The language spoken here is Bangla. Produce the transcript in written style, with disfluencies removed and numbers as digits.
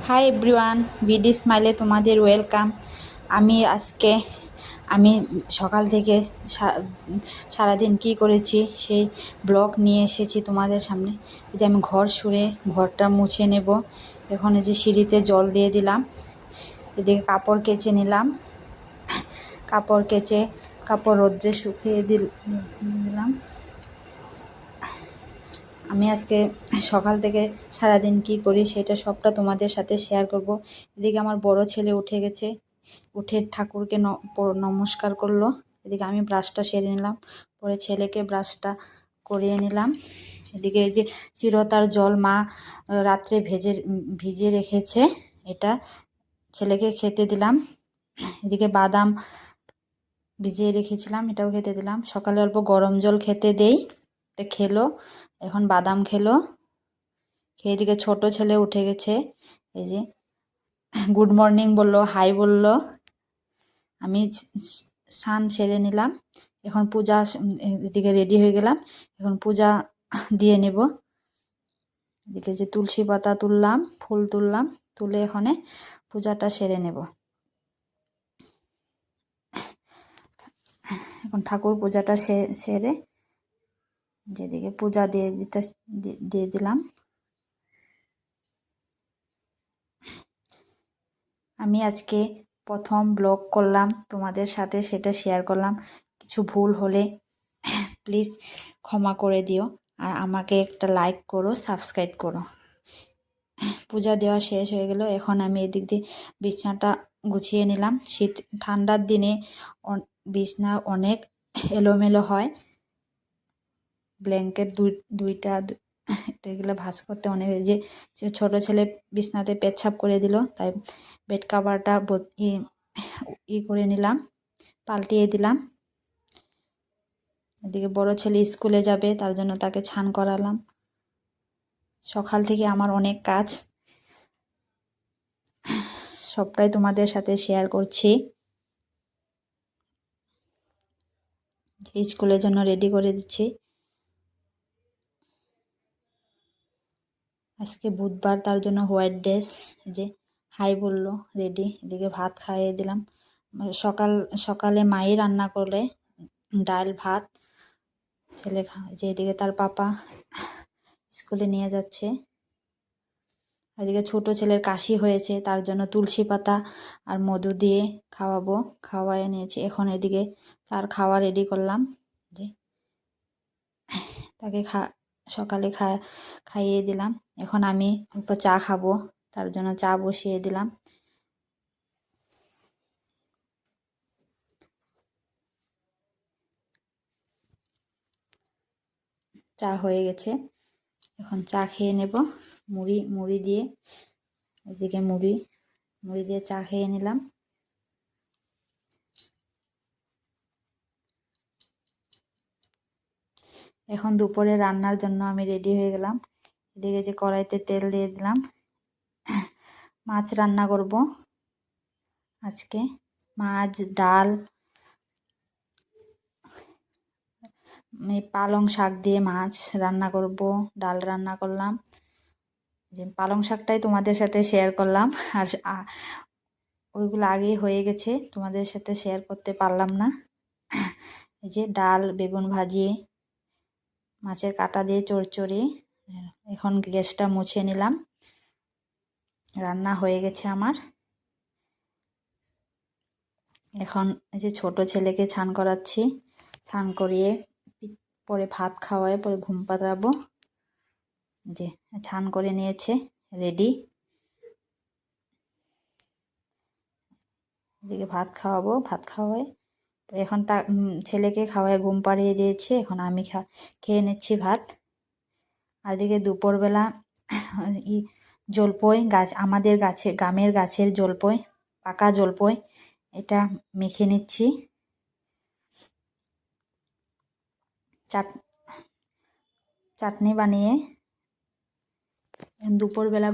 হাই এভরিওয়ান, বিডি স্মাইলে তোমাদের ওয়েলকাম। আমি আজকে আমি সকাল থেকে সারাদিন কি করেছি সেই ব্লগ নিয়ে এসেছি তোমাদের সামনে। এই যে আমি ঘর সুরে ঘরটা মুছে নেব। এখন এই যে সিঁড়িতে জল দিয়ে দিলাম, এদিকে কাপড় কেচে নিলাম। কাপড় কেচে কাপড় রোদ্রে শুকিয়ে দিলাম। আমি আজকে সকাল থেকে সারাদিন কি করি সেটা সবটা তোমাদের সাথে শেয়ার করব। এদিকে আমার বড় ছেলে উঠে গেছে, উঠে ঠাকুরকে নমস্কার করলো। এদিকে আমি ব্রাশটা সেরে নিলাম, পরে ছেলেকে ব্রাশটা করিয়ে নিলাম। এদিকে এই যে চিরতার জল মা রাত্রে ভিজিয়ে রেখেছে, এটা ছেলেকে খেতে দিলাম। এদিকে বাদাম ভিজিয়ে রেখেছিলাম, এটাও খেতে দিলাম। সকালে অল্প গরম জল খেতে দেই, এটা খেলো। এখন বাদাম খেলো, খেয়ে এদিকে ছোট ছেলে উঠে গেছে, এই যে গুড মর্নিং বললো, হাই বললো। আমি স্নান সেরে নিলাম, এখন পূজা এদিকে রেডি হয়ে গেলাম, এখন পূজা দিয়ে নেব। এদিকে যে তুলসী পাতা তুললাম, ফুল তুললাম, তুলে এখানে পূজাটা সেরে নেব। এখন ঠাকুর পূজাটা সেরে যেদিকে পূজা দিয়ে দিলাম। আমি আজকে প্রথম ব্লগ করলাম তোমাদের সাথে, সেটা শেয়ার করলাম। কিছু ভুল হলে প্লিজ ক্ষমা করে দিও, আর আমাকে একটা লাইক করো, সাবস্ক্রাইব করো। পূজা দেওয়া শেষ হয়ে গেল, এখন আমি এদিক দিয়ে বিছানাটা গুছিয়ে নিলাম। ঠান্ডার দিনে বিছনা অনেক এলোমেলো হয়, ব্ল্যাঙ্কেট দুইটা এগুলো ভাঁজ করতে অনেক। যে ছোট ছেলে বিছনাতে পেচ্ছাপ করে দিল, তাই বেড কাভারটা করে নিলাম, পাল্টিয়ে দিলাম। এদিকে বড় ছেলে স্কুলে যাবে, তার জন্য তাকে স্নান করালাম। সকাল থেকে আমার অনেক কাজ, সবটাই তোমাদের সাথে শেয়ার করছি। স্কুলের জন্য রেডি করে দিচ্ছি। আজকে বুধবার, তার জন্য হোয়াইট ড্রেস। যে হাই বললো, রেডি। এদিকে ভাত খাইয়ে দিলাম। সকালে মাই রান্না করলে ডাল ভাত, ছেলে যে এদিকে তার পাপা স্কুলে নিয়ে যাচ্ছে। এদিকে ছোট ছেলের কাশি হয়েছে, তার জন্য তুলসী পাতা আর মধু দিয়ে খাওয়াই নিয়েছি। এখন এদিকে তার খাওয়া রেডি করলাম, যে তাকে সকালে খাইয়ে দিলাম। এখন আমি অল্প চা খাবো, তার জন্য চা বসিয়ে দিলাম। চা হয়ে গেছে, এখন চা খেয়ে নেব মুড়ি দিয়ে। এদিকে মুড়ি দিয়ে চা খেয়ে নিলাম। এখন দুপুরে রান্নার জন্য আমি রেডি হয়ে গেলাম। এদিকে যে কড়াইতে তেল দিয়ে দিলাম, মাছ রান্না করব আজকে। মাছ, ডাল, পালং শাক দিয়ে মাছ রান্না করব, ডাল রান্না করলাম। যে পালং শাকটাই তোমাদের সাথে শেয়ার করলাম, আর ওইগুলো আগেই হয়ে গেছে, তোমাদের সাথে শেয়ার করতে পারলাম না। এই যে ডাল, বেগুন ভাজি, মাছের কাঁটা দিয়ে চড়চড়ি। এখন গ্যাসটা মুছে নিলাম, রান্না হয়ে গেছে আমার। এখন এই যে ছোট ছেলেকে স্নান করাচ্ছি, স্নান করিয়ে পরে ভাত খাওয়ায় পরে ঘুম পাড়াবো। যে স্নান করে নিয়েছে, রেডি। এদিকে ভাত খাওয়াবো, ভাত খাওয়াই তো এখন ছেলেকে খাওয়ায় ঘুম পাড়িয়ে দিয়েছি, এখন আমি খেয়ে নিচ্ছি ভাত। আর এদিকে দুপুরবেলা জলপই গাছ, আমাদের গ্রামের গাছের জলপই, পাকা জলপই, এটা মেখে নিচ্ছি। চাটনি বানিয়ে দুপুরবেলা